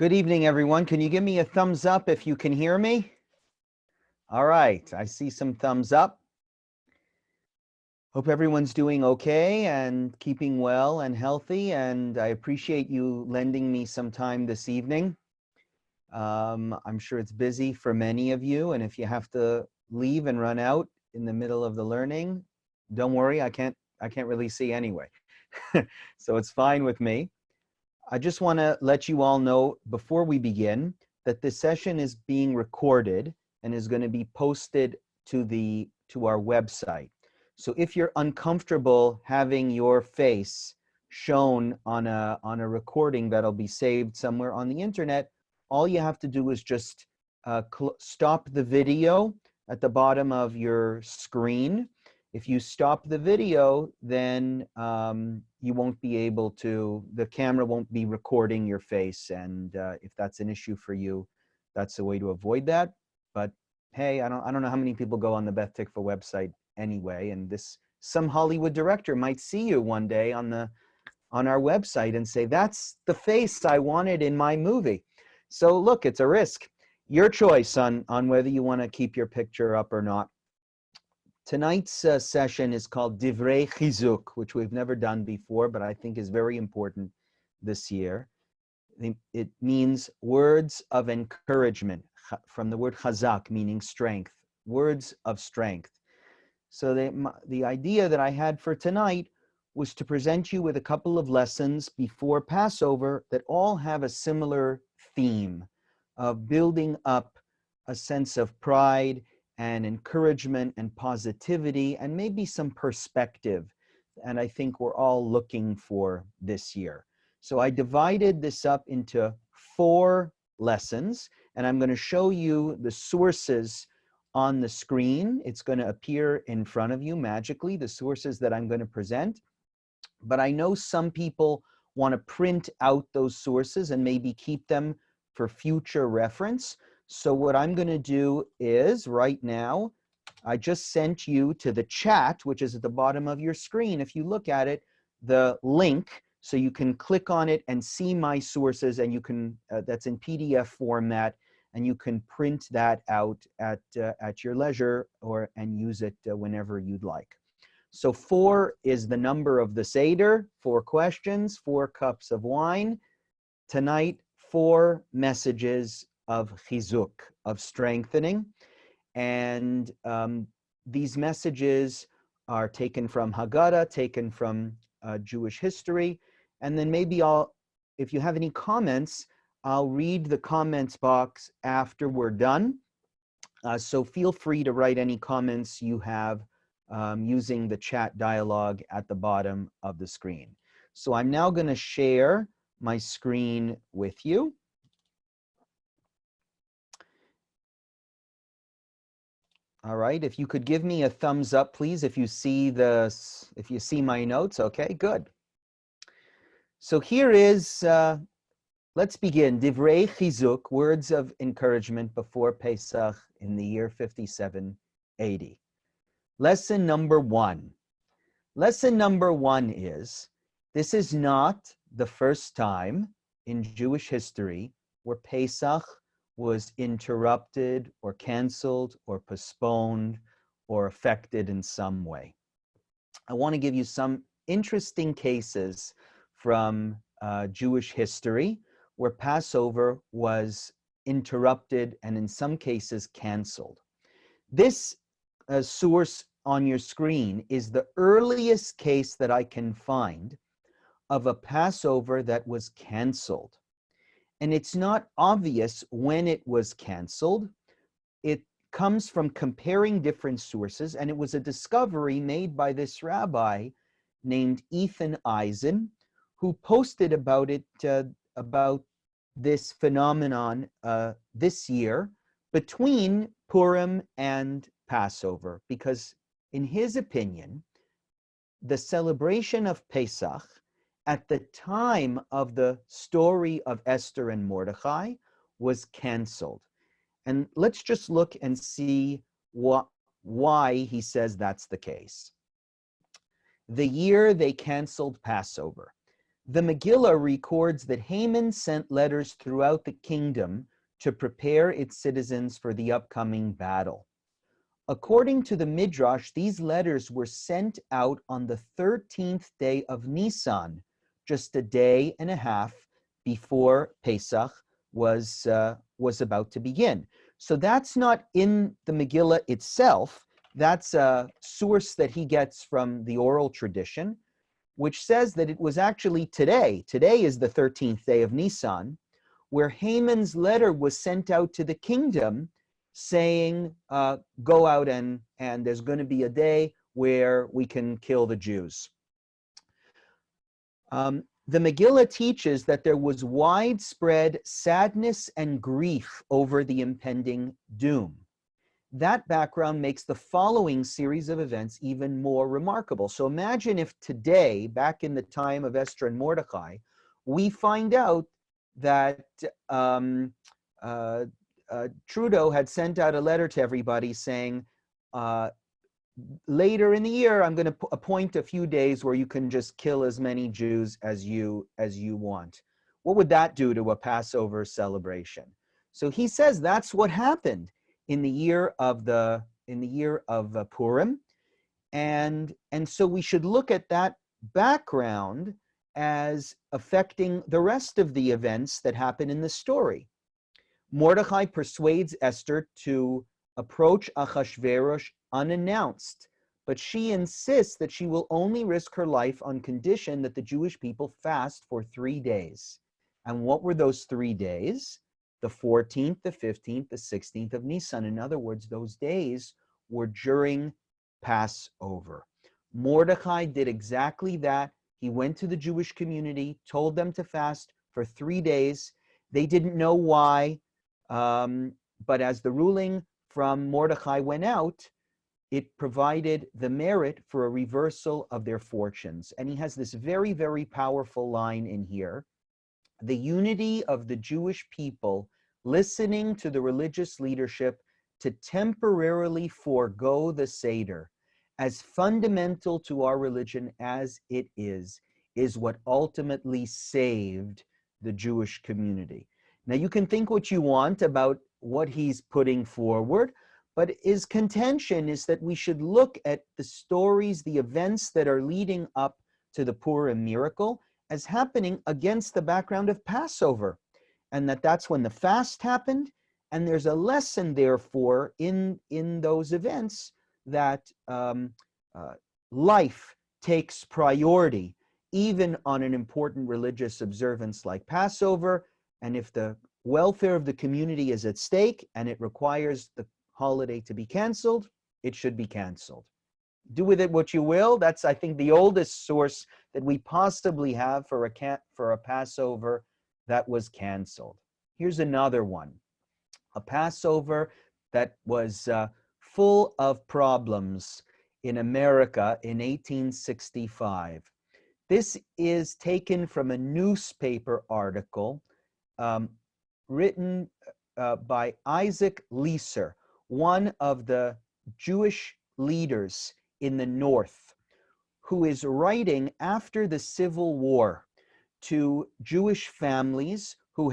Good evening, everyone. Can you give me a thumbs up if you can hear me? All right, I see some thumbs up. Hope everyone's doing okay and keeping well and healthy, and I appreciate you lending me some time this evening. I'm sure it's busy for many of you, and if you have to leave and run out in the middle of the learning, don't worry, I can't really see anyway. So it's fine with me. I just want to let you all know before we begin that this session is being recorded and is going to be posted to our website. So if you're uncomfortable having your face shown on a recording that'll be saved somewhere on the internet, all you have to do is just stop the video at the bottom of your screen. If you stop the video, then you won't be able to, the camera won't be recording your face. And if that's an issue for you, that's a way to avoid that. But hey, I don't know how many people go on the Beth Tikva website anyway. And some Hollywood director might see you one day on our website and say, that's the face I wanted in my movie. So look, it's a risk. Your choice on whether you want to keep your picture up or not. Tonight's session is called Divrei Hizzuk, which we've never done before, but I think is very important this year. It means words of encouragement, from the word chazak, meaning strength, words of strength. So the idea that I had for tonight was to present you with a couple of lessons before Passover that all have a similar theme of building up a sense of pride and encouragement and positivity and maybe some perspective. And I think we're all looking for this year. So I divided this up into 4 lessons, and I'm going to show you the sources on the screen. It's going to appear in front of you magically, the sources that I'm going to present. But I know some people want to print out those sources and maybe keep them for future reference. So what I'm going to do is right now, I just sent you to the chat, which is at the bottom of your screen. If you look at it, the link, so you can click on it and see my sources, and you can, that's in PDF format, and you can print that out at your leisure and use it whenever you'd like. So 4 is the number of the Seder, 4 questions, 4 cups of wine. Tonight, 4 messages of Hizzuk, of strengthening. And these messages are taken from Haggadah, taken from Jewish history. And then maybe if you have any comments, I'll read the comments box after we're done. So feel free to write any comments you have using the chat dialog at the bottom of the screen. So I'm now going to share my screen with you. All right, if you could give me a thumbs up, please, if you see my notes. Okay, good. So here is, let's begin. Divrei Hizzuk, words of encouragement before Pesach in the year 5780. Lesson number 1. Lesson number 1 is, this is not the first time in Jewish history where Pesach was interrupted or canceled or postponed or affected in some way. I want to give you some interesting cases from Jewish history where Passover was interrupted and in some cases canceled. This source on your screen is the earliest case that I can find of a Passover that was canceled. And it's not obvious when it was canceled. It comes from comparing different sources, and it was a discovery made by this rabbi named Ethan Eisen, who posted about it, about this phenomenon this year between Purim and Passover, because in his opinion, the celebration of Pesach at the time of the story of Esther and Mordechai was canceled. And let's just look and see why he says that's the case. The year they canceled Passover. The Megillah records that Haman sent letters throughout the kingdom to prepare its citizens for the upcoming battle. According to the Midrash, these letters were sent out on the 13th day of Nisan, just a day and a half before Pesach was about to begin. So that's not in the Megillah itself. That's a source that he gets from the oral tradition, which says that it was actually today. Today is the 13th day of Nisan, where Haman's letter was sent out to the kingdom saying, go out and there's going to be a day where we can kill the Jews. The Megillah teaches that there was widespread sadness and grief over the impending doom. That background makes the following series of events even more remarkable. So imagine if today, back in the time of Esther and Mordecai, we find out that Trudeau had sent out a letter to everybody saying, later in the year, I'm going to appoint a few days where you can just kill as many Jews as you want. What would that do to a Passover celebration? So he says that's what happened in the year of Purim, and so we should look at that background as affecting the rest of the events that happen in the story. Mordecai persuades Esther to approach Achashverosh unannounced, but she insists that she will only risk her life on condition that the Jewish people fast for 3 days. And what were those 3 days? The 14th, the 15th, the 16th of Nisan. In other words, those days were during Passover. Mordecai did exactly that. He went to the Jewish community, told them to fast for 3 days. They didn't know why, but as the ruling from Mordecai went out, it provided the merit for a reversal of their fortunes. And he has this very, very powerful line in here. The unity of the Jewish people listening to the religious leadership to temporarily forego the Seder, as fundamental to our religion as it is what ultimately saved the Jewish community. Now, you can think what you want about what he's putting forward, but his contention is that we should look at the stories, the events that are leading up to the Purim miracle as happening against the background of Passover, and that's when the fast happened, and there's a lesson, therefore, in those events that life takes priority, even on an important religious observance like Passover, and if the welfare of the community is at stake and it requires the holiday to be canceled, it should be canceled. Do with it what you will. That's, I think, the oldest source that we possibly have for a Passover that was canceled. Here's another one. A Passover that was full of problems in America in 1865. This is taken from a newspaper article written by Isaac Leeser, one of the Jewish leaders in the North, who is writing after the Civil War to Jewish families who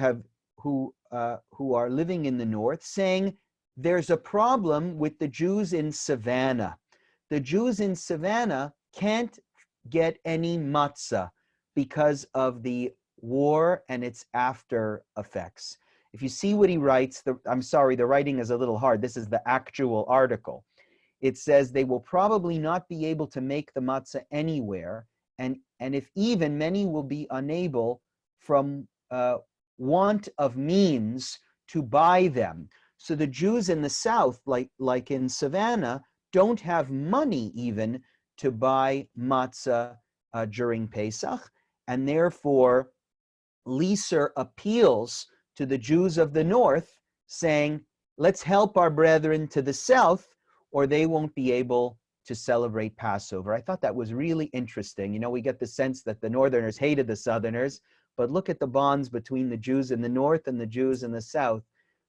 are living in the North, saying there's a problem with the Jews in Savannah. The Jews in Savannah can't get any matzah because of the war and its after effects. If you see what he writes, I'm sorry, the writing is a little hard. This is the actual article. It says they will probably not be able to make the matzah anywhere, and if even, many will be unable from want of means to buy them. So the Jews in the South, like in Savannah, don't have money even to buy matzah during Pesach, and therefore Leeser appeals to the Jews of the North, saying, let's help our brethren to the South, or they won't be able to celebrate Passover. I thought that was really interesting. You know, we get the sense that the Northerners hated the Southerners, but look at the bonds between the Jews in the North and the Jews in the South,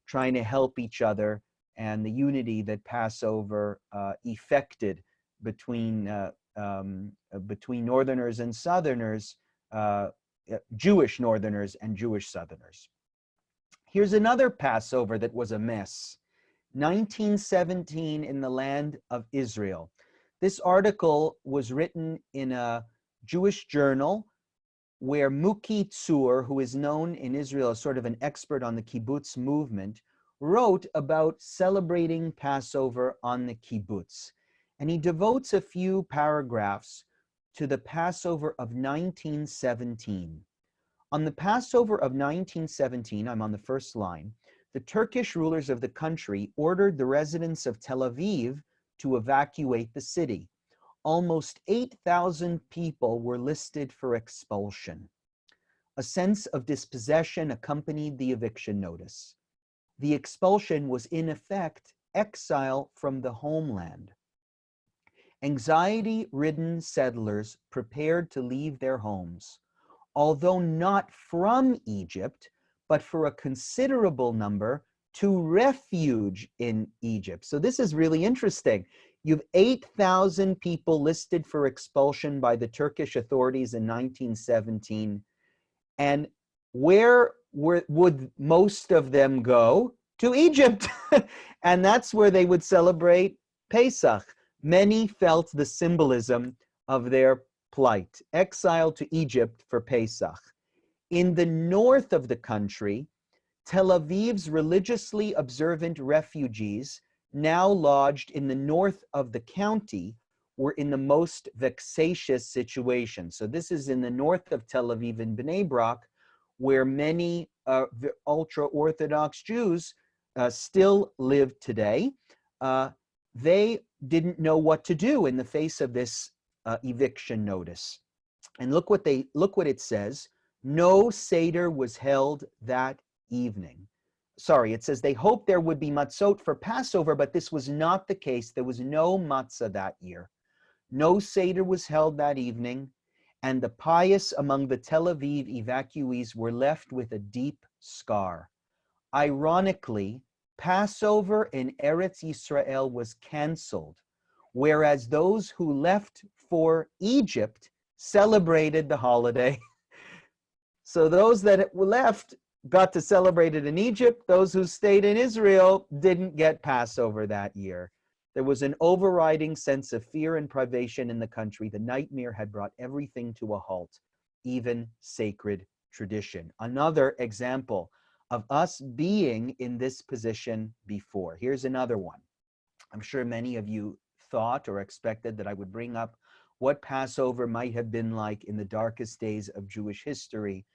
trying to help each other, and the unity that Passover effected between Northerners and Southerners Jewish Northerners and Jewish Southerners. Here's another Passover that was a mess. 1917 in the land of Israel. This article was written in a Jewish journal where Muki Tzur, who is known in Israel as sort of an expert on the kibbutz movement, wrote about celebrating Passover on the kibbutz. And he devotes a few paragraphs to the Passover of 1917. On the Passover of 1917, I'm on the first line, the Turkish rulers of the country ordered the residents of Tel Aviv to evacuate the city. Almost 8,000 people were listed for expulsion. A sense of dispossession accompanied the eviction notice. The expulsion was in effect exile from the homeland. Anxiety-ridden settlers prepared to leave their homes, although not from Egypt, but for a considerable number to refuge in Egypt. So this is really interesting. You've 8,000 people listed for expulsion by the Turkish authorities in 1917. And where would most of them go? To Egypt. And that's where they would celebrate Pesach. Many felt the symbolism of their plight, exile to Egypt for Pesach. In the north of the country, Tel Aviv's religiously observant refugees, now lodged in the north of the county, were in the most vexatious situation. So this is in the north of Tel Aviv in Bnei Brak, where many ultra-Orthodox Jews still live today. They didn't know what to do in the face of this eviction notice. And look what it says. No Seder was held that evening. Sorry, it says they hoped there would be matzot for Passover, but this was not the case. There was no matzah that year. No Seder was held that evening, and the pious among the Tel Aviv evacuees were left with a deep scar. Ironically, Passover in Eretz Yisrael was canceled, whereas those who left for Egypt celebrated the holiday. So those that left got to celebrate it in Egypt. Those who stayed in Israel didn't get Passover that year. There was an overriding sense of fear and privation in the country. The nightmare had brought everything to a halt, even sacred tradition. Another example of us being in this position before. Here's another one. I'm sure many of you thought or expected that I would bring up what Passover might have been like in the darkest days of Jewish history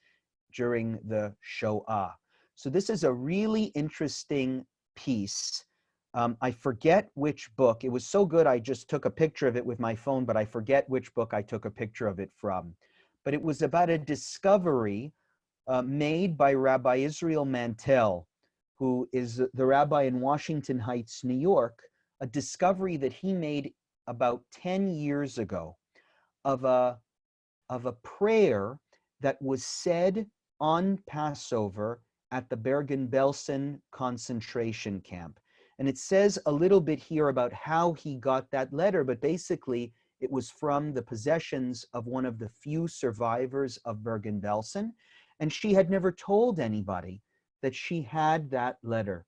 during the Shoah. So this is a really interesting piece. I forget which book. It was so good I just took a picture of it with my phone, but I forget which book I took a picture of it from. But it was about a discovery made by Rabbi Israel Mantel, who is the rabbi in Washington Heights, New York, a discovery that he made about 10 years ago of a prayer that was said on Passover at the Bergen-Belsen concentration camp. And it says a little bit here about how he got that letter, but basically it was from the possessions of one of the few survivors of Bergen-Belsen, and she had never told anybody that she had that letter.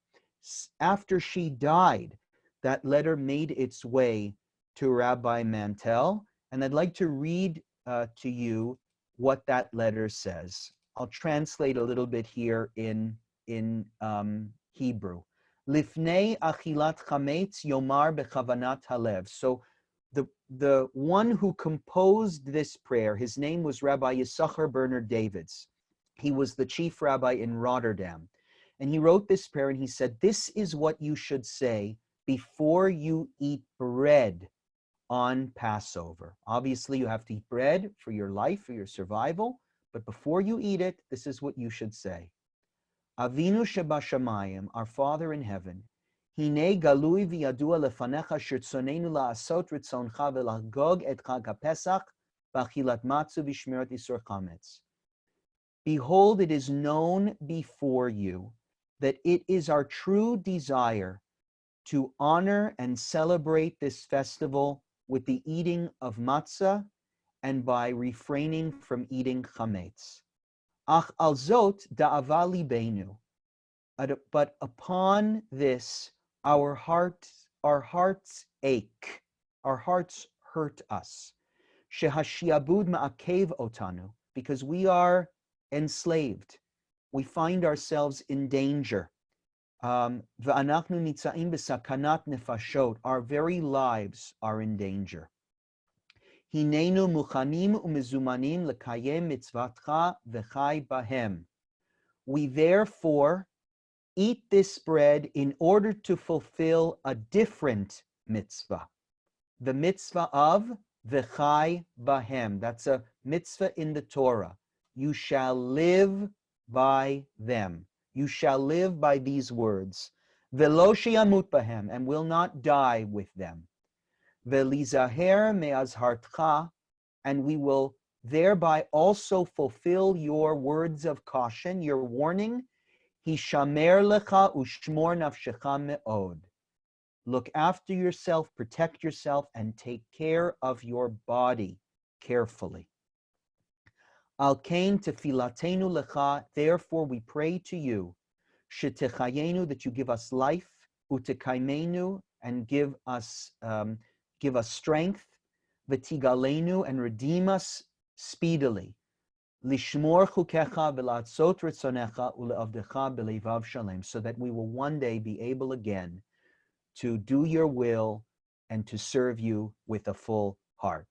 After she died, that letter made its way to Rabbi Mantel, and I'd like to read to you what that letter says. I'll translate a little bit here in Hebrew. Lifnei achilat chametz yomar bechavanat halev. So the one who composed this prayer, his name was Rabbi Yisachar Bernard Davids. He was the chief rabbi in Rotterdam. And he wrote this prayer and he said, this is what you should say before you eat bread on Passover. Obviously, you have to eat bread for your life, for your survival. But before you eat it, this is what you should say. Avinu shebashamayim, our Father in heaven, Hinei galui v'yadua lefanecha shirtzonenu la'asot ritzoncha v'lachgog et chag haPesach b'achilat matzu v'shmirat isur chametz. Behold, it is known before you that it is our true desire to honor and celebrate this festival with the eating of matzah and by refraining from eating chametz. Ach al zot da'ava libeinu. But upon this, our hearts ache, our hearts hurt us. Shehashiabud ma'akev otanu, because we are enslaved. We find ourselves in danger. V'anachnu nitzaim b'sakanat nefashot. Our very lives are in danger. Hinenu muchanim u'mezumanim lekayem mitzvatcha v'chai bahem. We therefore eat this bread in order to fulfill a different mitzvah, the mitzvah of v'chai bahem. That's a mitzvah in the Torah. You shall live by them. You shall live by these words. V'lo she'yamut bahem, and will not die with them. V'lizaher me'azhartcha, and we will thereby also fulfill your words of caution, your warning. Hishamer lecha ushmor nafshecha me'od. Look after yourself, protect yourself, and take care of your body carefully. Al kain tefilatenu lecha, therefore we pray to you, shetechayenu, that you give us life, utekaimenu, and give us strength, v'tigalenu, and redeem us speedily. Lishmor chukecha v'latzot ritzonecha uleavdecha b'leivav shalem, so that we will one day be able again to do your will and to serve you with a full heart.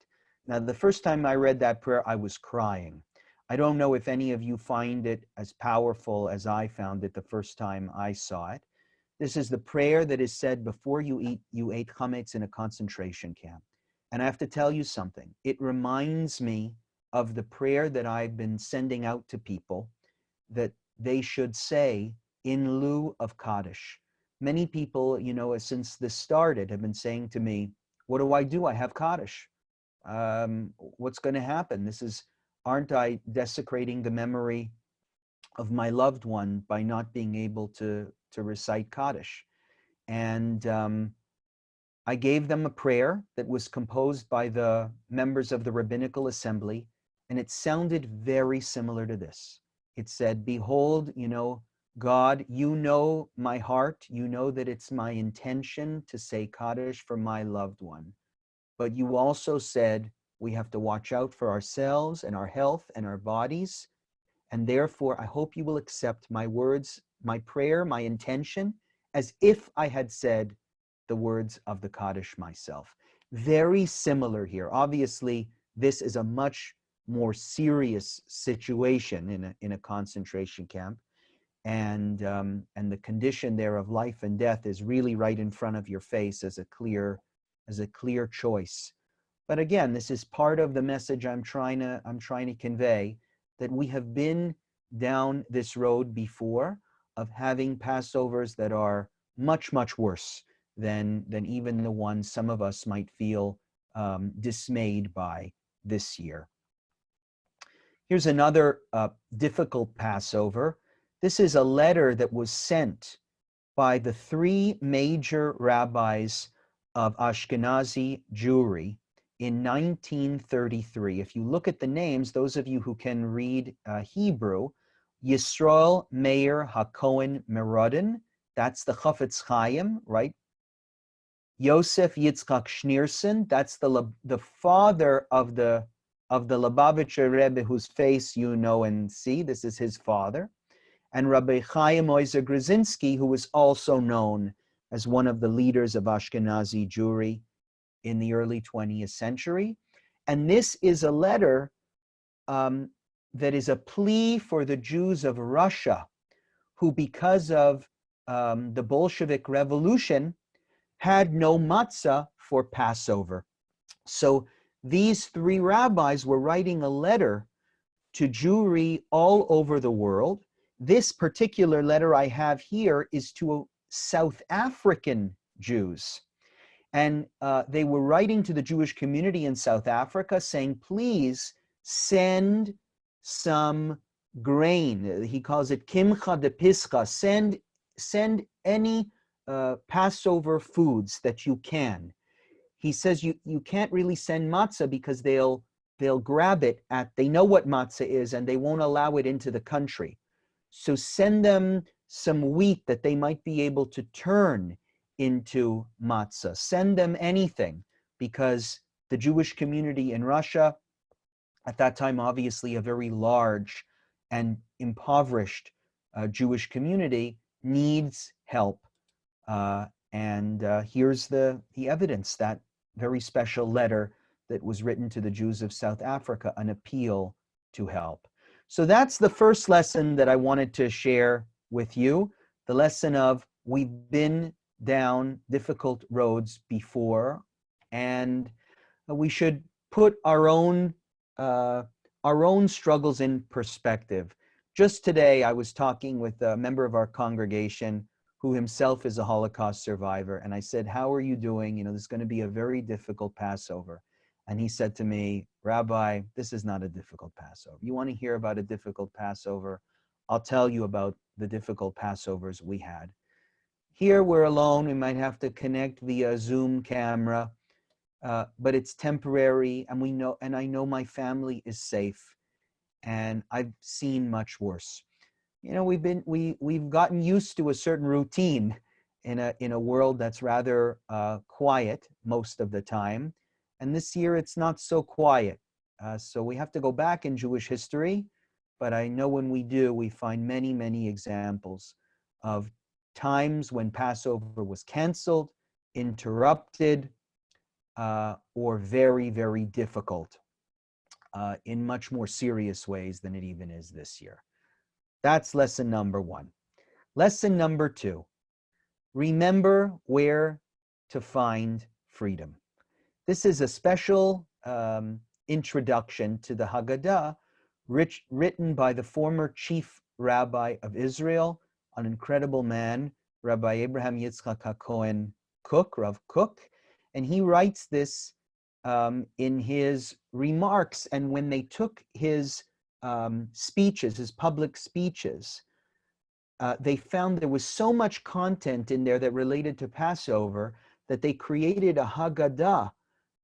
Now, the first time I read that prayer, I was crying. I don't know if any of you find it as powerful as I found it the first time I saw it. This is the prayer that is said before you ate chametz in a concentration camp. And I have to tell you something. It reminds me of the prayer that I've been sending out to people that they should say in lieu of Kaddish. Many people, since this started, have been saying to me, what do? I have Kaddish. What's going to happen? Aren't I desecrating the memory of my loved one by not being able to recite Kaddish? And I gave them a prayer that was composed by the members of the Rabbinical Assembly, and it sounded very similar to this. It said, behold, God, you know my heart. You know that it's my intention to say Kaddish for my loved one. But you also said we have to watch out for ourselves and our health and our bodies. And therefore, I hope you will accept my words, my prayer, my intention, as if I had said the words of the Kaddish myself. Very similar here. Obviously, this is a much more serious situation in a concentration camp. And the condition there of life and death is really right in front of your face as a clear choice. But again, this is part of the message I'm trying to convey, that we have been down this road before of having Passovers that are much, much worse than even the ones some of us might feel dismayed by this year. Here's another difficult Passover. This is a letter that was sent by the three major rabbis of Ashkenazi Jewry in 1933. If you look at the names, those of you who can read Hebrew, Yisrael Meir HaKohen Merodin, that's the Chafetz Chaim, right? Yosef Yitzchak Schneerson, that's the father of the Lubavitcher Rebbe, whose face you know and see. This is his father. And Rabbi Chaim Oizer Grzinski, who was also known as one of the leaders of Ashkenazi Jewry in the early 20th century. And this is a letter that is a plea for the Jews of Russia, who, because of the Bolshevik Revolution, had no matzah for Passover. So these three rabbis were writing a letter to Jewry all over the world. This particular letter I have here is to South African Jews. And they were writing to the Jewish community in South Africa saying, please send some grain. He calls it kimcha de pischa. Send any Passover foods that you can. He says you can't really send matzah because they'll they'll grab it they know what matzah is, and they won't allow it into the country. So send them some wheat that they might be able to turn into matzah. Send them anything, because the Jewish community in Russia, at that time, obviously a very large and impoverished Jewish community, needs help. And here's the evidence, that very special letter that was written to the Jews of South Africa, an appeal to help. So that's the first lesson that I wanted to share with you, the lesson of we've been down difficult roads before, and we should put our own struggles in perspective. Just today, I was talking with a member of our congregation who himself is a Holocaust survivor, and I said, "How are you doing? You know, this is going to be a very difficult Passover." And he said to me, "Rabbi, this is not a difficult Passover. You want to hear about a difficult Passover? I'll tell you about the difficult Passovers we had. Here we're alone. We might have to connect via Zoom camera, but it's temporary, and I know my family is safe, and I've seen much worse. You know, we've gotten used to a certain routine in a world that's rather quiet most of the time, and this year it's not so quiet. So we have to go back in Jewish history, but I know when we do, we find many, many examples of times when Passover was canceled, interrupted, or very, very difficult in much more serious ways than it even is this year. That's lesson number one. Lesson number two, remember where to find freedom. This is a special introduction to the Haggadah written by the former chief rabbi of Israel, an incredible man, Rabbi Abraham Yitzchak HaKohen Kook, Rav Kook. And he writes this in his remarks. And when they took his speeches, his public speeches, they found there was so much content in there that related to Passover that they created a Haggadah.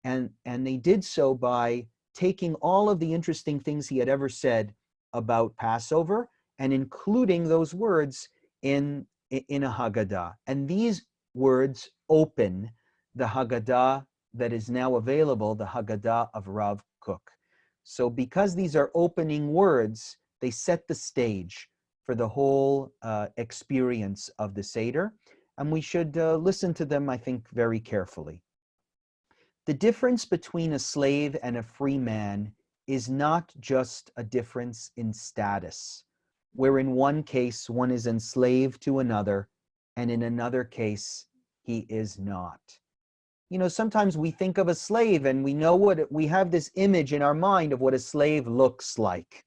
And they did so by taking all of the interesting things he had ever said about Passover and including those words in a Haggadah. And these words open the Haggadah that is now available, the Haggadah of Rav Kook. So because these are opening words, they set the stage for the whole experience of the Seder, and we should listen to them, I think, very carefully. The difference between a slave and a free man is not just a difference in status, where in one case one is enslaved to another, and in another case he is not. You know, sometimes we think of a slave and we have this image in our mind of what a slave looks like.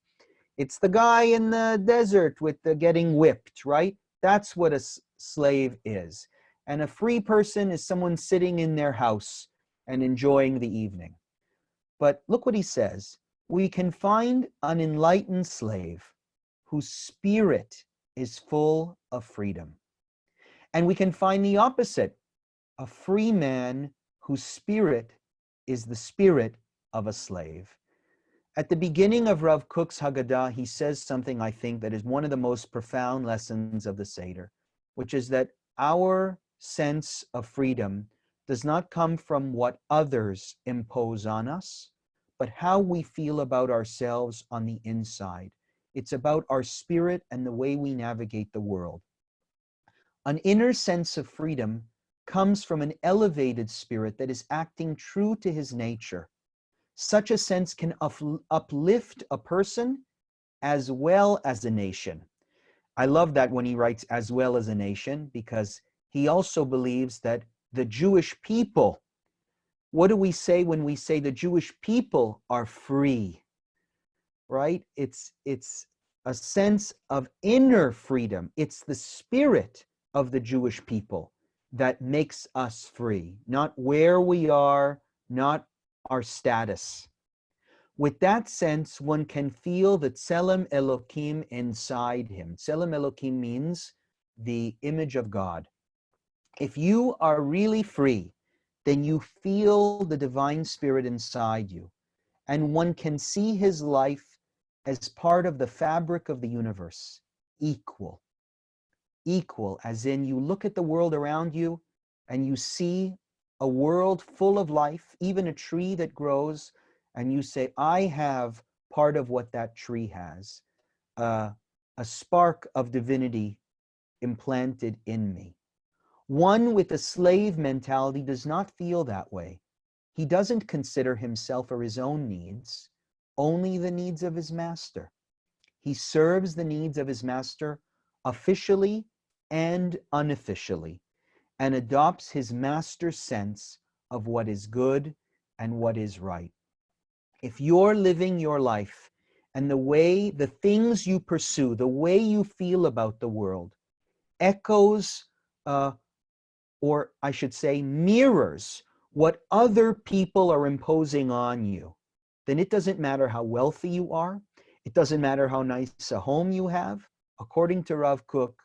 It's the guy in the desert with the getting whipped, right? That's what a slave is. And a free person is someone sitting in their house and enjoying the evening. But look what he says. We can find an enlightened slave whose spirit is full of freedom. And we can find the opposite, a free man whose spirit is the spirit of a slave. At the beginning of Rav Kook's Haggadah, he says something I think that is one of the most profound lessons of the Seder, which is that our sense of freedom does not come from what others impose on us, but how we feel about ourselves on the inside. It's about our spirit and the way we navigate the world. An inner sense of freedom comes from an elevated spirit that is acting true to his nature. Such a sense can uplift a person as well as a nation. I love that when he writes as well as a nation, because he also believes that the Jewish people, what do we say when we say the Jewish people are free? Right? It's a sense of inner freedom. It's the spirit of the Jewish people that makes us free, not where we are, not our status. With that sense, one can feel the Tselem Elokim inside him. Tselem Elokim means the image of God. If you are really free, then you feel the divine spirit inside you. and one can see his life as part of the fabric of the universe, equal. Equal, as in you look at the world around you and you see a world full of life, even a tree that grows, and you say, I have part of what that tree has, a spark of divinity implanted in me. One with a slave mentality does not feel that way. He doesn't consider himself or his own needs, only the needs of his master. He serves the needs of his master officially and unofficially, and adopts his master's sense of what is good and what is right. If you're living your life and the things you pursue, the way you feel about the world echoes, or I should say mirrors, what other people are imposing on you, then it doesn't matter how wealthy you are. It doesn't matter how nice a home you have. According to Rav Kook,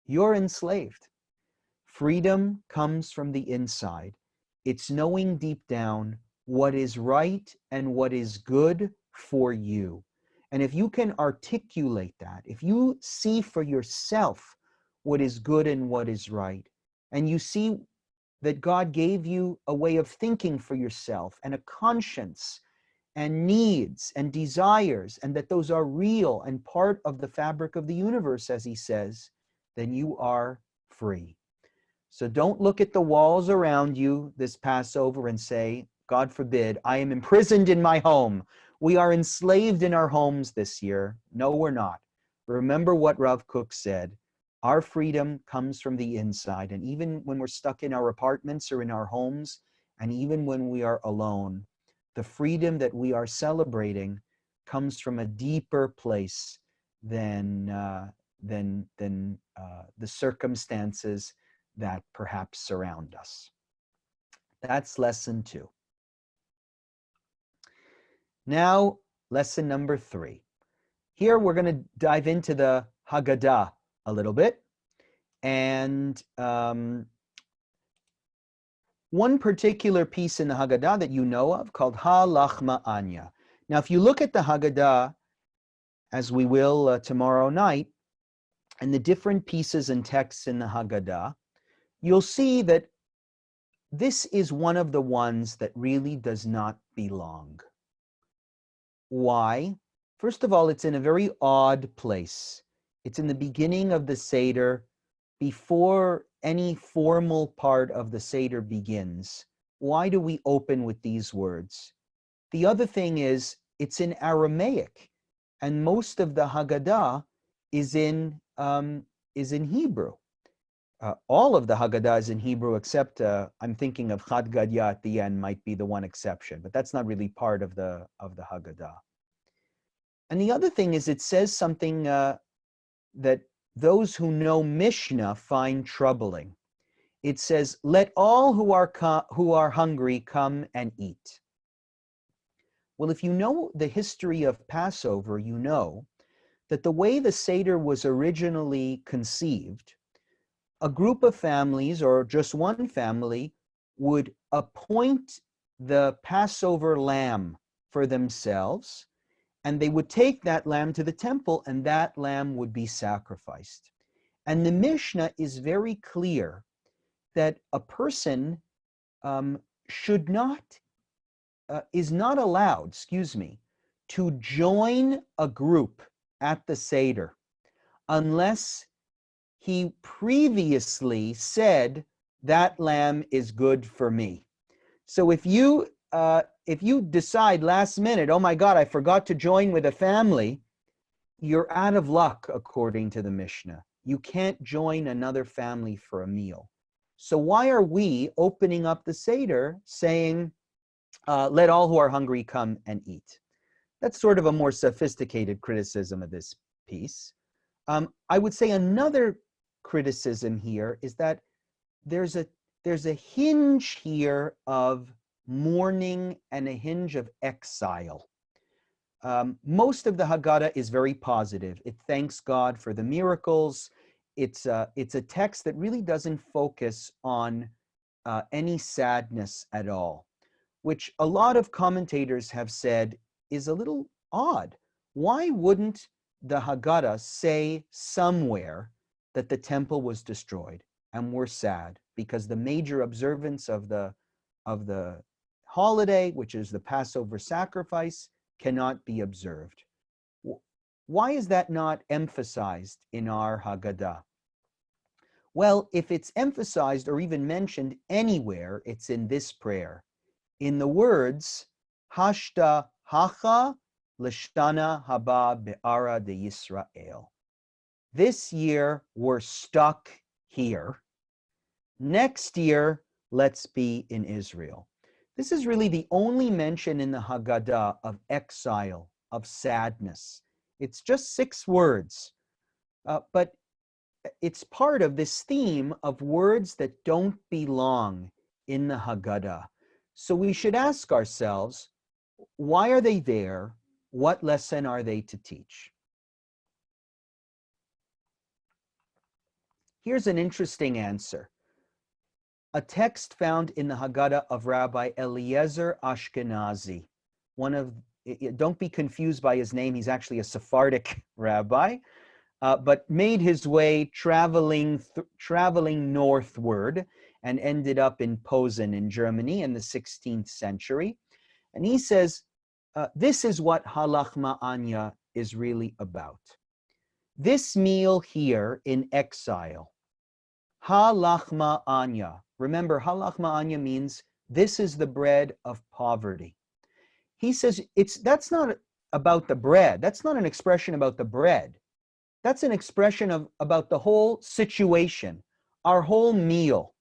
you're enslaved. Freedom comes from the inside. It's knowing deep down what is right and what is good for you. And if you can articulate that, if you see for yourself what is good and what is right, and you see that God gave you a way of thinking for yourself and a conscience and needs and desires, and that those are real and part of the fabric of the universe, as he says, then you are free. So don't look at the walls around you this Passover and say, God forbid, I am imprisoned in my home. We are enslaved in our homes this year. No, we're not. Remember what Rav Kook said. Our freedom comes from the inside. And even when we're stuck in our apartments or in our homes, and even when we are alone, the freedom that we are celebrating comes from a deeper place than the circumstances that perhaps surround us. That's lesson 2. Now, lesson number 3. Here we're going to dive into the Haggadah a little bit. And one particular piece in the Haggadah that you know of called Ha-Lachma Anya. Now, if you look at the Haggadah, as we will tomorrow night, and the different pieces and texts in the Haggadah, you'll see that this is one of the ones that really does not belong. Why? First of all, it's in a very odd place. It's in the beginning of the Seder, before any formal part of the Seder begins. Why do we open with these words? The other thing is, it's in Aramaic, and most of the Haggadah is in Hebrew. All of the Haggadah is in Hebrew, except I'm thinking of Chad Gadya at the end might be the one exception, but that's not really part of the Haggadah. And the other thing is, it says something that those who know Mishnah find troubling. It says, "Let all who are hungry come and eat." Well, if you know the history of Passover, you know that the way the Seder was originally conceived, a group of families or just one family would appoint the Passover lamb for themselves, and they would take that lamb to the temple, and that lamb would be sacrificed. And the Mishnah is very clear that a person is not allowed, to join a group at the Seder unless he previously said, that lamb is good for me. So if you decide last minute, oh my God, I forgot to join with a family, you're out of luck according to the Mishnah. You can't join another family for a meal. So why are we opening up the Seder saying, let all who are hungry come and eat? That's sort of a more sophisticated criticism of this piece. I would say another criticism here is that there's a hinge here of mourning and a hinge of exile. Most of the Haggadah is very positive. It thanks God for the miracles. It's a text that really doesn't focus on any sadness at all, which a lot of commentators have said is a little odd. Why wouldn't the Haggadah say somewhere that the temple was destroyed and we're sad because the major observance of the holiday, which is the Passover sacrifice, cannot be observed? Why is that not emphasized in our Haggadah? Well, if it's emphasized or even mentioned anywhere, it's in this prayer, in the words, Hashta hacha l'shana haba be'ara de Yisrael. This year, we're stuck here. Next year, let's be in Israel. This is really the only mention in the Haggadah of exile, of sadness. It's just 6 words, but it's part of this theme of words that don't belong in the Haggadah. So we should ask ourselves, why are they there? What lesson are they to teach? Here's an interesting answer. A text found in the Haggadah of Rabbi Eliezer Ashkenazi. Don't be confused by his name, he's actually a Sephardic rabbi, but made his way traveling northward and ended up in Posen in Germany in the 16th century. And he says, this is what Halach Anya is really about. This meal here in exile, Halach Anya. Remember, Halach Anya means this is the bread of poverty. He says that's not about the bread. That's not an expression about the bread. That's an expression about the whole situation, our whole meal.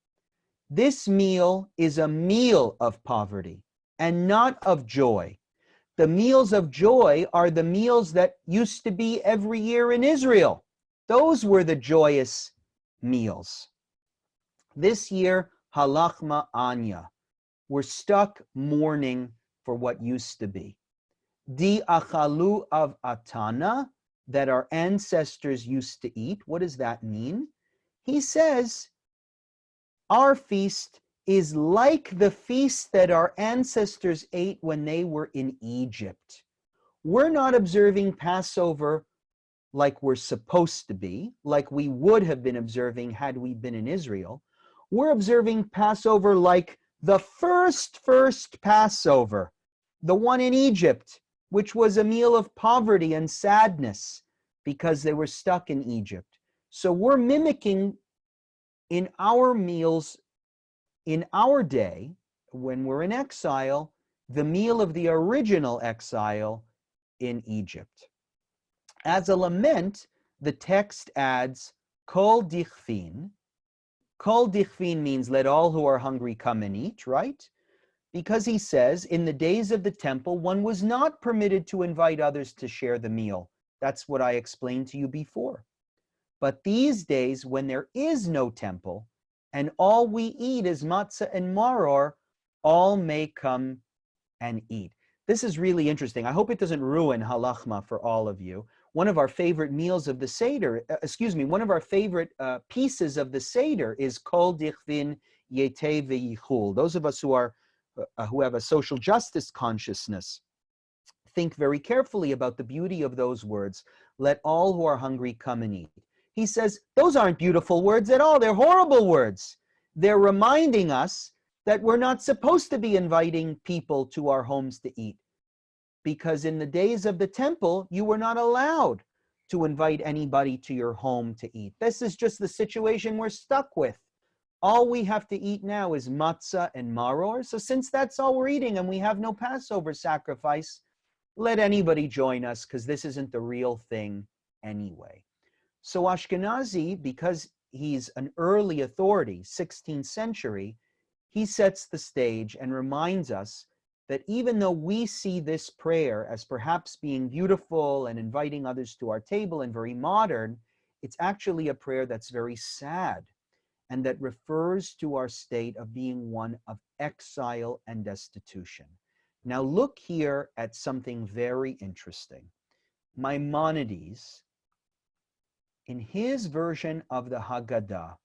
This meal is a meal of poverty and not of joy. The meals of joy are the meals that used to be every year in Israel. Those were the joyous meals. This year, Halach Anya. We're stuck mourning for what used to be. Di achalu of atana, that our ancestors used to eat. What does that mean? He says, our feast is like the feast that our ancestors ate when they were in Egypt. We're not observing Passover like we're supposed to be, like we would have been observing had we been in Israel. We're observing Passover like the first Passover, the one in Egypt, which was a meal of poverty and sadness because they were stuck in Egypt. So we're mimicking in our meals, in our day, when we're in exile, the meal of the original exile in Egypt. As a lament, the text adds, Kol dichvin. Kol dichvin means let all who are hungry come and eat, right? Because he says, in the days of the temple, one was not permitted to invite others to share the meal. That's what I explained to you before. But these days, when there is no temple, and all we eat is matzah and maror, all may come and eat. This is really interesting. I hope it doesn't ruin halachma for all of you. One of our favorite meals of the Seder, one of our favorite pieces of the Seder is Kol Dichvin Yete V'Yichul. Those of us who have a social justice consciousness think very carefully about the beauty of those words. Let all who are hungry come and eat. He says, those aren't beautiful words at all. They're horrible words. They're reminding us that we're not supposed to be inviting people to our homes to eat. Because in the days of the temple, you were not allowed to invite anybody to your home to eat. This is just the situation we're stuck with. All we have to eat now is matzah and maror. So since that's all we're eating and we have no Passover sacrifice, let anybody join us because this isn't the real thing anyway. So Ashkenazi, because he's an early authority, 16th century, he sets the stage and reminds us that even though we see this prayer as perhaps being beautiful and inviting others to our table and very modern, it's actually a prayer that's very sad and that refers to our state of being one of exile and destitution. Now look here at something very interesting. Maimonides, in his version of the Haggadah,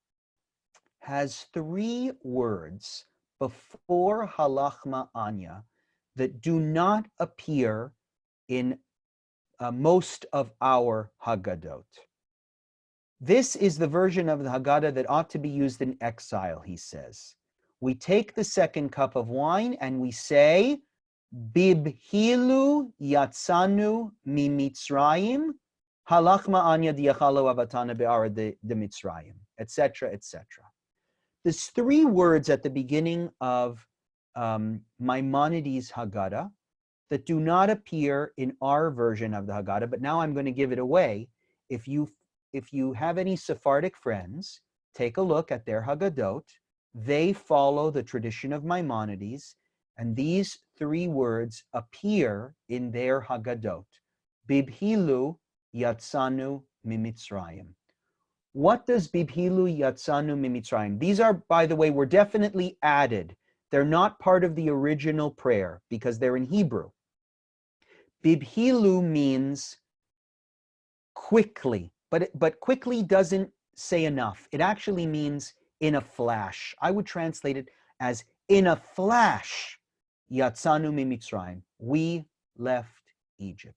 has 3 words before Halach Anya that do not appear in most of our Haggadot. This is the version of the Haggadah that ought to be used in exile, he says. We take the second cup of wine and we say, Bibhilu yatsanu mi Mitzrayim, halach ma'anya diachalo avatana be'ara de Mitzrayim, etc., etc. There's three words at the beginning of Maimonides' Haggadah that do not appear in our version of the Haggadah, but now I'm going to give it away. If you have any Sephardic friends, take a look at their Haggadot. They follow the tradition of Maimonides, and these three words appear in their Haggadot. Bibhilu yatsanu mimitzrayim. What does Bibhilu yatsanu mimitzrayim? These are, by the way, were definitely added. They're not part of the original prayer because they're in Hebrew. Bibhilu means quickly, but quickly doesn't say enough. It actually means in a flash. I would translate it as in a flash, yatsanu mimitzrayim. We left Egypt.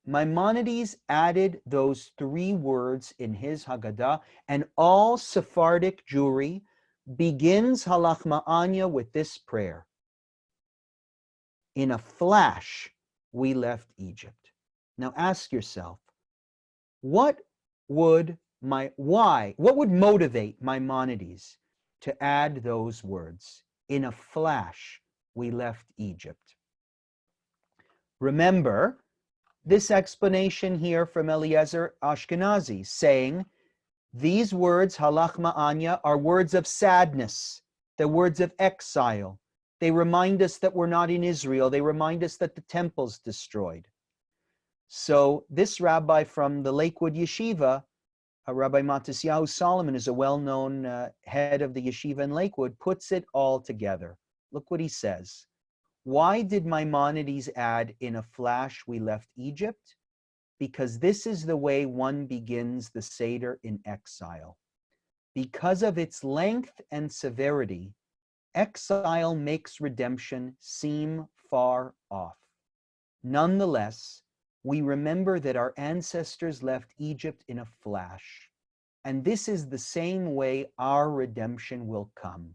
Maimonides added those three words in his Haggadah, and all Sephardic Jewry begins halach ma'anya with this prayer. In a flash, we left Egypt. Now ask yourself, what would motivate Maimonides to add those words? In a flash, we left Egypt. Remember this explanation here from Eliezer Ashkenazi, saying these words, halach ma'anya, are words of sadness. They're words of exile. They remind us that we're not in Israel. They remind us that the temple's destroyed. So this rabbi from the Lakewood Yeshiva, Rabbi Matisyahu Solomon, is a well-known head of the yeshiva in Lakewood, puts it all together. Look what he says. Why did Maimonides add, in a flash we left Egypt? Because this is the way one begins the Seder in exile. Because of its length and severity, exile makes redemption seem far off. Nonetheless, we remember that our ancestors left Egypt in a flash, and this is the same way our redemption will come.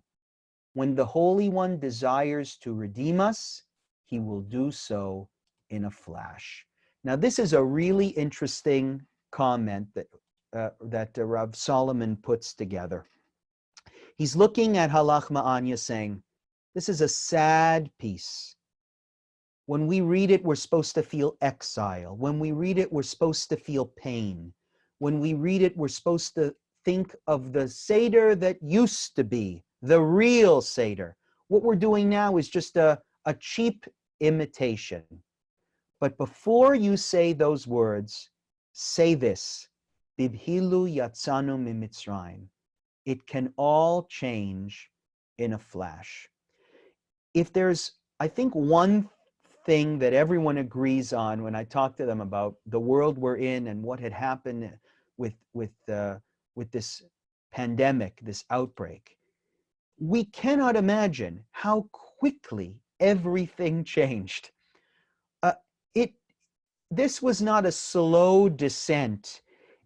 When the Holy One desires to redeem us, he will do so in a flash. Now, this is a really interesting comment that Rav Solomon puts together. He's looking at halach ma'anya saying, this is a sad piece. When we read it, we're supposed to feel exile. When we read it, we're supposed to feel pain. When we read it, we're supposed to think of the Seder that used to be, the real Seder. What we're doing now is just a cheap imitation. But before you say those words, say this, Bibhilu yatsanu mimitzrayim. It can all change in a flash. If there's, I think, one thing that everyone agrees on when I talk to them about the world we're in and what had happened with this pandemic, this outbreak, we cannot imagine how quickly everything changed. This was not a slow descent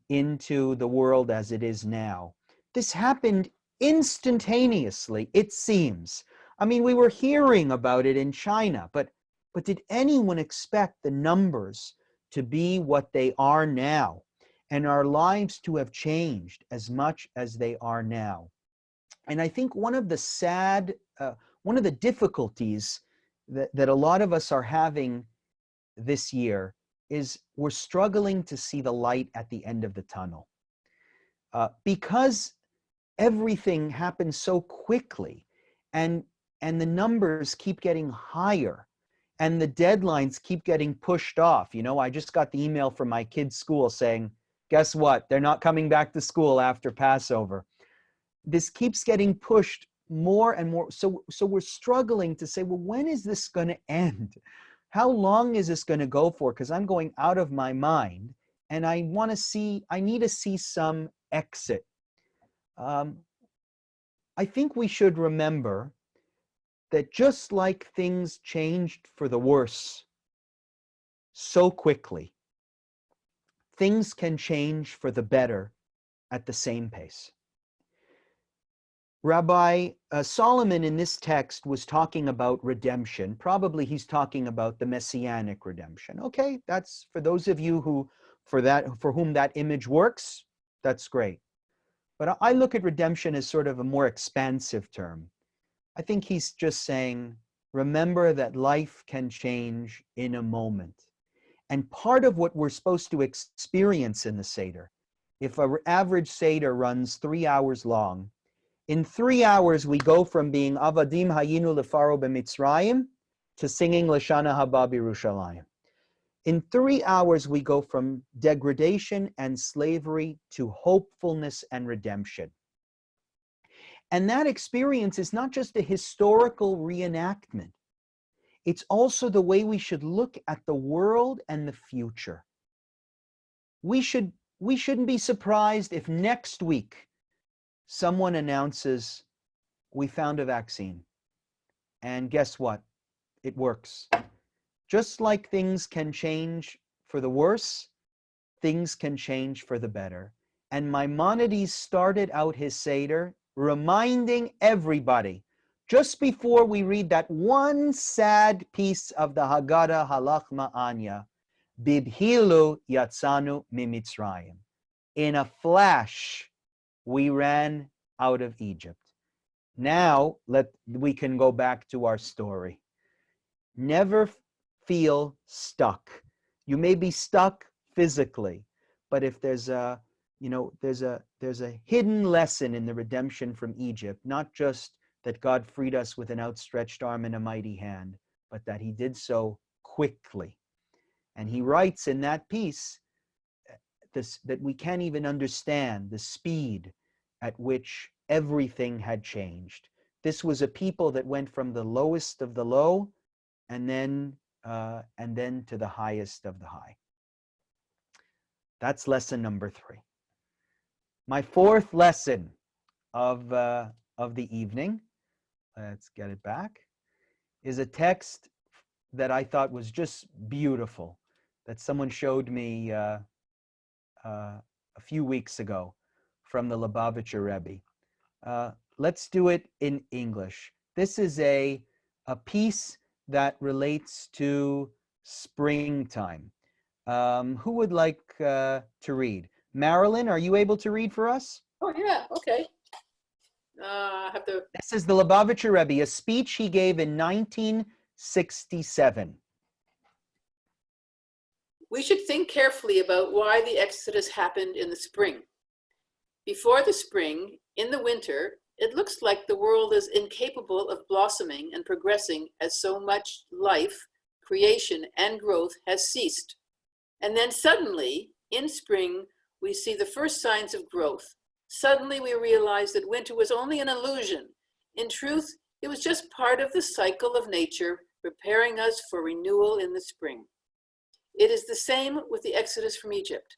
into the world as it is now. This happened instantaneously, it seems. I mean, we were hearing about it in China, but did anyone expect the numbers to be what they are now and our lives to have changed as much as they are now? And I think one of the difficulties that a lot of us are having this year is we're struggling to see the light at the end of the tunnel. Because everything happens so quickly and the numbers keep getting higher and the deadlines keep getting pushed off. You know, I just got the email from my kids' school saying, guess what? They're not coming back to school after Passover. This keeps getting pushed more and more. So we're struggling to say, well, when is this going to end? How long is this going to go for? Because I'm going out of my mind and I need to see some exit. I think we should remember that just like things changed for the worse so quickly. Things can change for the better at the same pace. Rabbi Solomon in this text was talking about redemption. Probably he's talking about the messianic redemption. Okay, that's for those of you who, for whom that image works, that's great. But I look at redemption as sort of a more expansive term. I think he's just saying, remember that life can change in a moment. And part of what we're supposed to experience in the Seder, if an average Seder runs 3 hours long, in 3 hours we go from being Avadim Hayinu Lefaro B'Mitzrayim to singing Lashana Haba B'Yerushalayim. In 3 hours we go from degradation and slavery to hopefulness and redemption. And that experience is not just a historical reenactment. It's also the way we should look at the world and the future. We shouldn't be surprised if next week someone announces, we found a vaccine. And guess what? It works. Just like things can change for the worse, things can change for the better. And Maimonides started out his Seder reminding everybody, just before we read that one sad piece of the Haggadah Halach Ma'anya, Bibhilu Yatzanu Mimitzrayim. In a flash, we ran out of Egypt. Now, we can go back to our story. Never feel stuck. You may be stuck physically, but if there's a hidden lesson in the redemption from Egypt, not just that God freed us with an outstretched arm and a mighty hand, but that he did so quickly. And he writes in that piece that we can't even understand the speed at which everything had changed. This was a people that went from the lowest of the low and then to the highest of the high. That's lesson number 3. My 4th lesson of the evening, let's get it back, is a text that I thought was just beautiful, that someone showed me a few weeks ago from the Lubavitcher Rebbe. Let's do it in English. This is a piece that relates to springtime. Who would like to read? Marilyn, are you able to read for us? Oh, yeah, okay. I have to... This is the Lubavitcher Rebbe, a speech he gave in 1967. We should think carefully about why the Exodus happened in the spring. Before the spring, in the winter, it looks like the world is incapable of blossoming and progressing as so much life, creation, and growth has ceased. And then suddenly, in spring, we see the first signs of growth. Suddenly we realize that winter was only an illusion. In truth, it was just part of the cycle of nature, preparing us for renewal in the spring. It is the same with the Exodus from Egypt.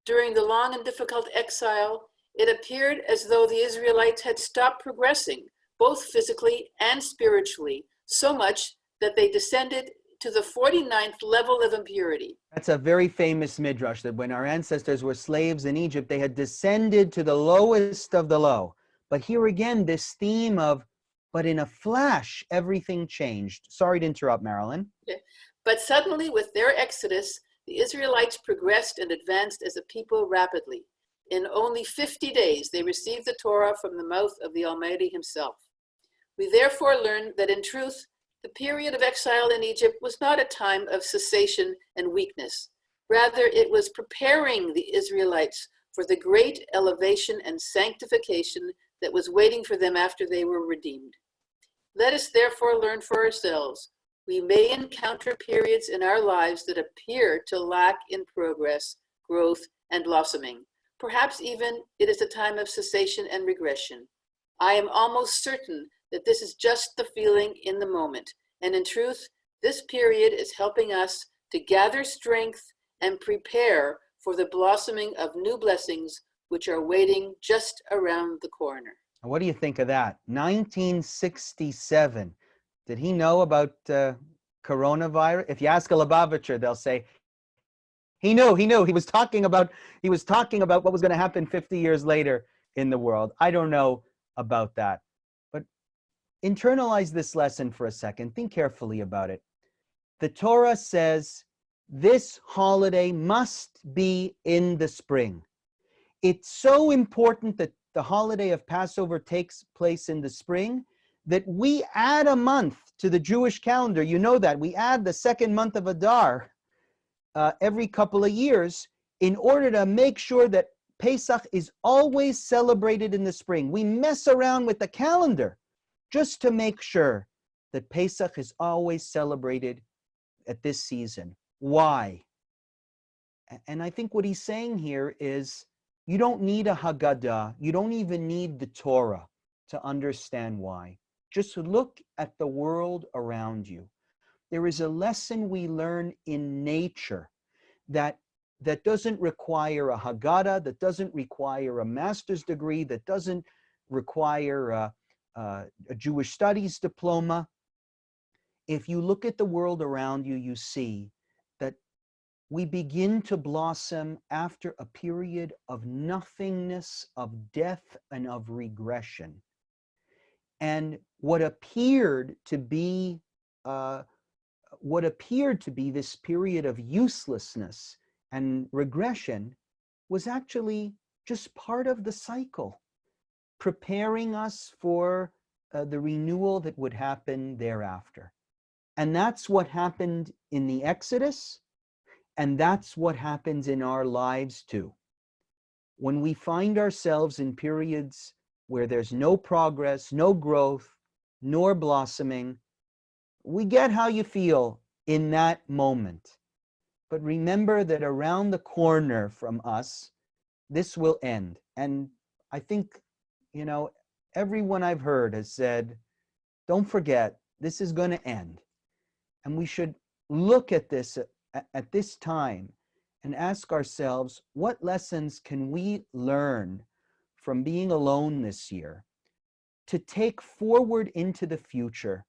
During the long and difficult exile, it appeared as though the Israelites had stopped progressing, both physically and spiritually, so much that they descended to the 49th level of impurity. That's a very famous midrash, that when our ancestors were slaves in Egypt, they had descended to the lowest of the low. But here again, this theme of, but in a flash, everything changed. Sorry to interrupt, Marilyn. Okay. But suddenly, with their exodus, the Israelites progressed and advanced as a people rapidly. In only 50 days, they received the Torah from the mouth of the Almighty himself. We therefore learn that in truth, the period of exile in Egypt was not a time of cessation and weakness. Rather, it was preparing the Israelites for the great elevation and sanctification that was waiting for them after they were redeemed. Let us therefore learn for ourselves. We may encounter periods in our lives that appear to lack in progress, growth, and blossoming. Perhaps even it is a time of cessation and regression. I am almost certain that this is just the feeling in the moment. And in truth, this period is helping us to gather strength and prepare for the blossoming of new blessings, which are waiting just around the corner. What do you think of that? 1967. Did he know about coronavirus. If you ask a Lubavitcher, they'll say, he knew. He was talking about what was going to happen 50 years later in the world. I don't know about that. But internalize this lesson for a second. Think carefully about it. The Torah says this holiday must be in the spring. It's so important that the holiday of Passover takes place in the spring that we add a month to the Jewish calendar. You know that. We add the second month of Adar every couple of years in order to make sure that Pesach is always celebrated in the spring. We mess around with the calendar just to make sure that Pesach is always celebrated at this season. Why? And I think what he's saying here is you don't need a Haggadah. You don't even need the Torah to understand why. Just look at the world around you. There is a lesson we learn in nature that doesn't require a Haggadah, that doesn't require a master's degree, that doesn't require a Jewish studies diploma. If you look at the world around you, you see that we begin to blossom after a period of nothingness, of death, and of regression. And what appeared to be this period of uselessness and regression was actually just part of the cycle, preparing us for the renewal that would happen thereafter. And that's what happened in the Exodus, and that's what happens in our lives too. When we find ourselves in periods where there's no progress, no growth, nor blossoming, we get how you feel in that moment. But remember that around the corner from us, this will end. And I think, everyone I've heard has said, don't forget, this is going to end. And we should look at this at this time and ask ourselves, what lessons can we learn from being alone this year to take forward into the future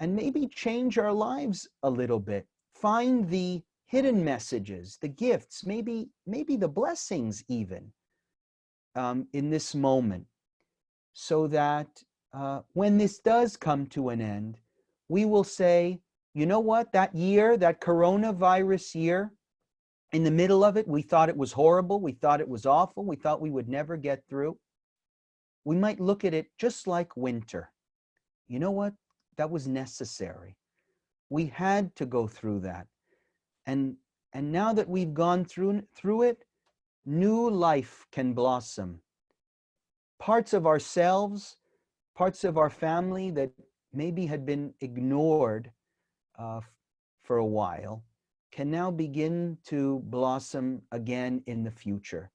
and maybe change our lives a little bit? Find the hidden messages, the gifts, maybe the blessings even in this moment, so that when this does come to an end, we will say, you know what, that year, that coronavirus year, in the middle of it, we thought it was horrible, we thought it was awful, we thought we would never get through. We might look at it just like winter. You know what? That was necessary. We had to go through that. And now that we've gone through it, new life can blossom. Parts of ourselves, parts of our family that maybe had been ignored for a while can now begin to blossom again in the future.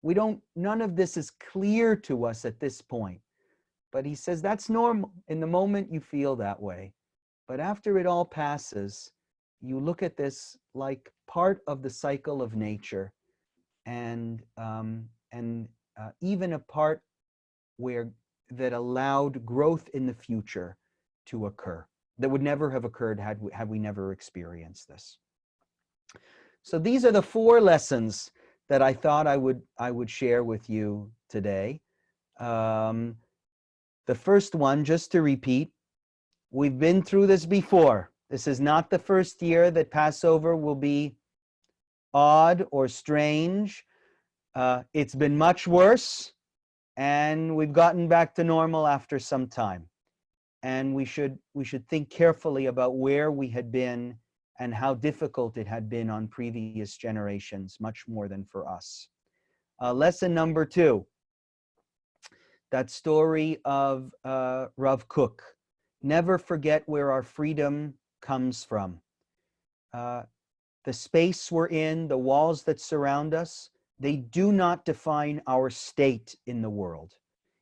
None of this is clear to us at this point, but he says that's normal. In the moment you feel that way, but after it all passes, you look at this like part of the cycle of nature, and even a part that allowed growth in the future to occur that would never have occurred had we never experienced this. So these are the 4 lessons that I thought I would share with you today. The first one, just to repeat, we've been through this before. This is not the first year that Passover will be odd or strange. It's been much worse, and we've gotten back to normal after some time. And we should think carefully about where we had been and how difficult it had been on previous generations, much more than for us. Lesson number 2, that story of Rav Kook. Never forget where our freedom comes from. The space we're in, the walls that surround us, they do not define our state in the world.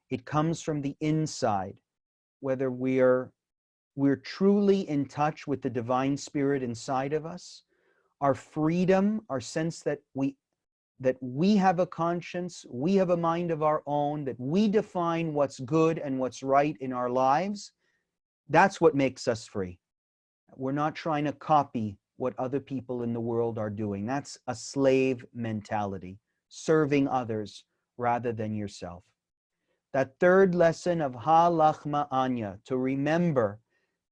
It comes from the inside, whether we're truly in touch with the divine spirit inside of us, our freedom, our sense that we have a conscience, we have a mind of our own, that we define what's good and what's right in our lives. That's what makes us free. We're not trying to copy what other people in the world are doing. That's a slave mentality, serving others rather than yourself. That third lesson of ha-lachma anya, to remember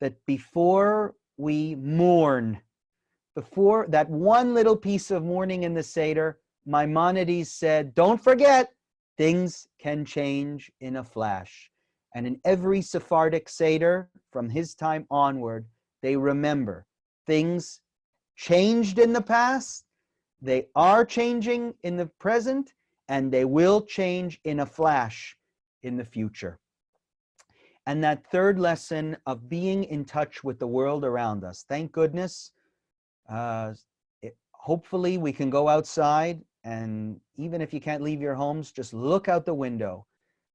that before we mourn, before that one little piece of mourning in the Seder, Maimonides said, don't forget, things can change in a flash. And in every Sephardic Seder, from his time onward, they remember things changed in the past, they are changing in the present, and they will change in a flash in the future. And that third lesson of being in touch with the world around us. Thank goodness. Hopefully we can go outside, and even if you can't leave your homes, just look out the window.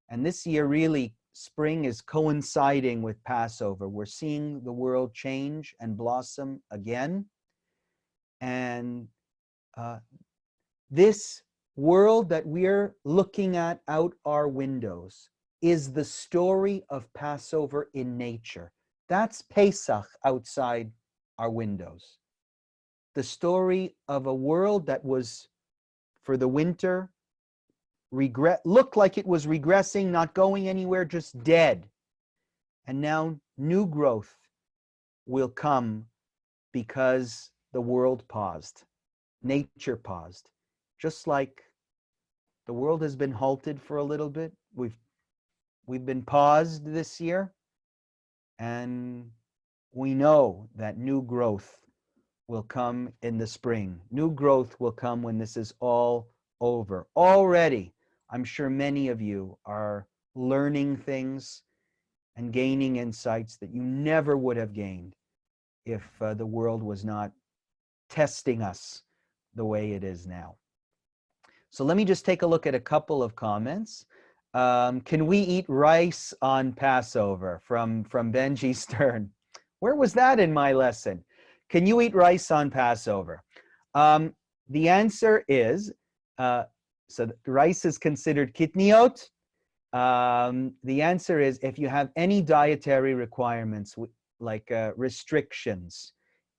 And this year, really, spring is coinciding with Passover. We're seeing the world change and blossom again. And this world that we're looking at out our windows is the story of Passover in nature. That's Pesach outside our windows. The story of a world that was, for the winter, looked like it was regressing, not going anywhere, just dead. And now new growth will come because the world paused. Nature paused. Just like the world has been halted for a little bit. We've been paused this year, and we know that new growth will come in the spring. New growth will come when this is all over. Already, I'm sure many of you are learning things and gaining insights that you never would have gained if the world was not testing us the way it is now. So let me just take a look at a couple of comments. Can we eat rice on Passover? From Benji Stern. Where was that in my lesson? Can you eat rice on Passover? The answer is, so rice is considered kitniot. The answer is, if you have any dietary requirements, like restrictions,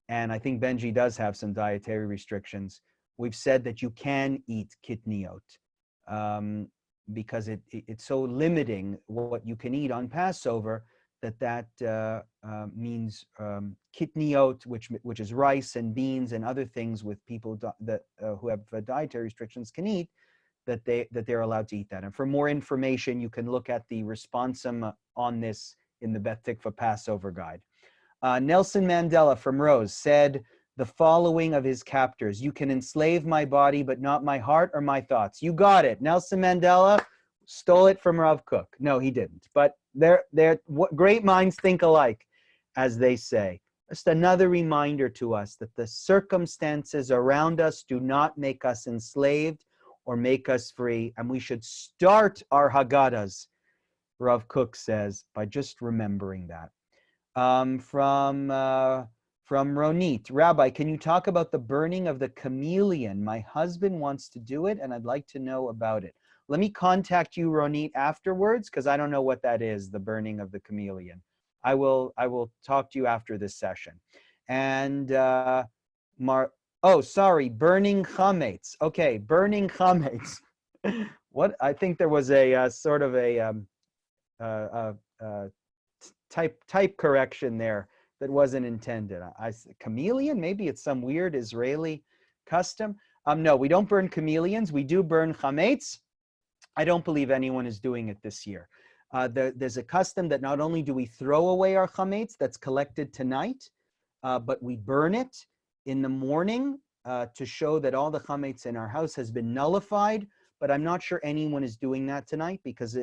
and I think Benji does have some dietary restrictions, we've said that you can eat kitniot because it's so limiting what you can eat on Passover that means kitniot, which is rice and beans and other things with people that who have dietary restrictions can eat, that they're allowed to eat that. And for more information, you can look at the responsum on this in the Beth Tikva Passover Guide. Nelson Mandela from Rose said the following of his captors: "You can enslave my body, but not my heart or my thoughts." You got it. Nelson Mandela stole it from Rav Kook. No, he didn't. But great minds think alike, as they say. Just another reminder to us that the circumstances around us do not make us enslaved or make us free, and we should start our Haggadahs, Rav Kook says, by just remembering that. From Ronit, Rabbi, can you talk about the burning of the chameleon? My husband wants to do it, and I'd like to know about it. Let me contact you, Ronit, afterwards, because I don't know what that is, the burning of the chameleon. I will talk to you after this session. And sorry, burning chametz. Okay, burning chametz. What? I think there was a sort of a type correction there that wasn't intended. Chameleon? Maybe it's some weird Israeli custom. No, we don't burn chameleons. We do burn chametz. I don't believe anyone is doing it this year. There's a custom that not only do we throw away our chametz that's collected tonight, but we burn it in the morning to show that all the chametz in our house has been nullified. But I'm not sure anyone is doing that tonight because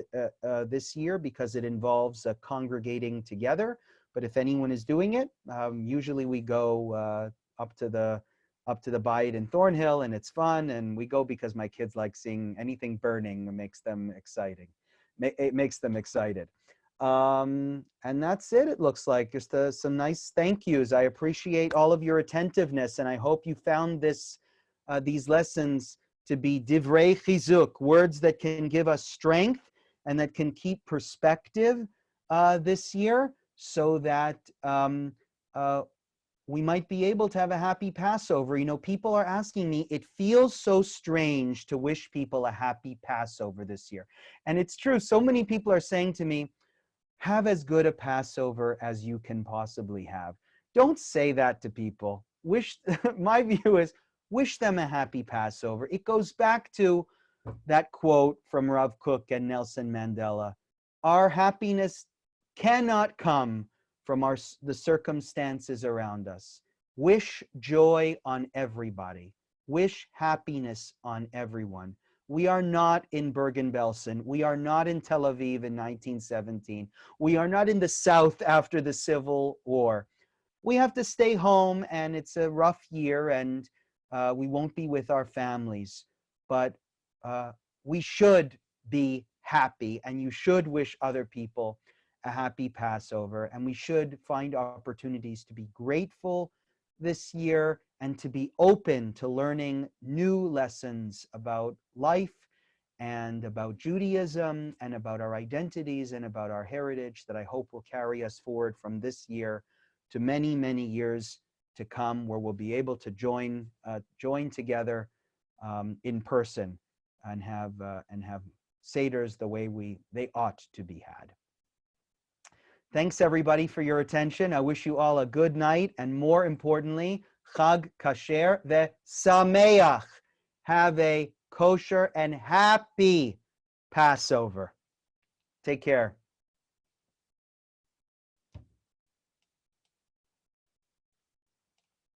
this year, because it involves congregating together. But if anyone is doing it, usually we go up to the Bayit in Thornhill, and it's fun. And we go because my kids like seeing anything burning. It makes them exciting. It makes them excited. And that's it. It looks like just some nice thank yous. I appreciate all of your attentiveness, and I hope you found these lessons to be Divrei Hizzuk, words that can give us strength and that can keep perspective this year, so that we might be able to have a happy Passover. You know, people are asking me, it feels so strange to wish people a happy Passover this year. And it's true. So many people are saying to me, have as good a Passover as you can possibly have. Don't say that to people. My view is, wish them a happy Passover. It goes back to that quote from Rav Kook and Nelson Mandela. Our happiness cannot come from the circumstances around us. Wish joy on everybody. Wish happiness on everyone. We are not in Bergen-Belsen. We are not in Tel Aviv in 1917. We are not in the South after the Civil War. We have to stay home, and it's a rough year, and we won't be with our families. But we should be happy, and you should wish other people a happy Passover, and we should find opportunities to be grateful this year and to be open to learning new lessons about life and about Judaism and about our identities and about our heritage that I hope will carry us forward from this year to many, many years to come, where we'll be able to join together in person and have seders the way they ought to be had. Thanks everybody for your attention. I wish you all a good night, and more importantly, Chag Kasher veSameach. Have a kosher and happy Passover. Take care.